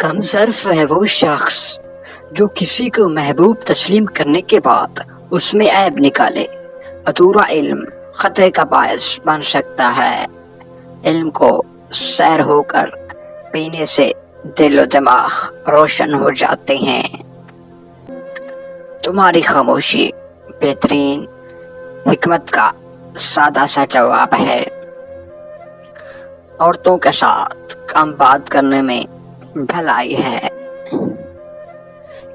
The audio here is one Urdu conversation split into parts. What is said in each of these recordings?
کم ظرف ہے وہ شخص جو کسی کو محبوب تسلیم کرنے کے بعد اس میں عیب نکالے۔ ادھورا علم خطرے کا باعث بن سکتا ہے۔ علم کو سیر ہو کر پینے سے دل و دماغ روشن ہو جاتے ہیں۔ تمہاری خاموشی بہترین حکمت کا سادہ سا جواب ہے۔ عورتوں کے ساتھ کم بات کرنے میں بھلائی ہے۔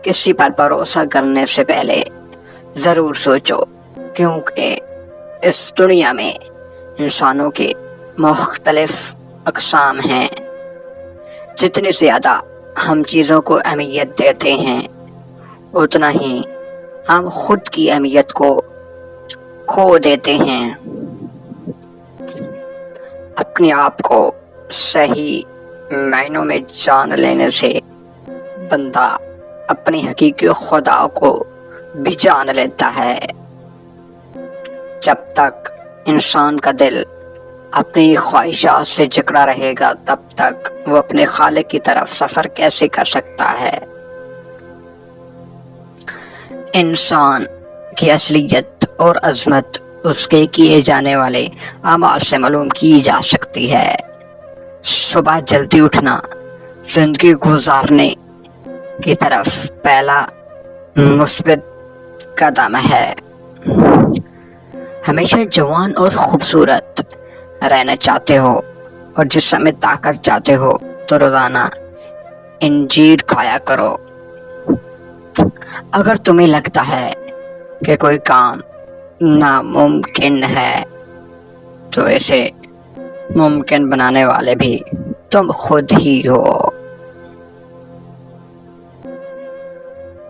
کسی پر بھروسہ کرنے سے پہلے ضرور سوچو، کیونکہ اس دنیا میں انسانوں کے مختلف اقسام ہیں۔ جتنی زیادہ ہم چیزوں کو اہمیت دیتے ہیں، اتنا ہی ہم خود کی اہمیت کو کھو دیتے ہیں۔ اپنے آپ کو صحیح معنوں میں جان لینے سے بندہ اپنی حقیقی خدا کو بھی جان لیتا ہے۔ جب تک انسان کا دل اپنی خواہشات سے جکڑا رہے گا، تب تک وہ اپنے خالق کی طرف سفر کیسے کر سکتا ہے؟ انسان کی اصلیت اور عظمت اس کے کیے جانے والے اعمال سے معلوم کی جا سکتی ہے۔ صبح جلدی اٹھنا زندگی گزارنے کی طرف پہلا مثبت قدم ہے۔ ہمیشہ جوان اور خوبصورت رہنا چاہتے ہو اور جسم میں طاقت چاہتے ہو تو روزانہ انجیر کھایا کرو۔ اگر تمہیں لگتا ہے کہ کوئی کام ناممکن ہے تو اسے ممکن بنانے والے بھی تم خود ہی ہو۔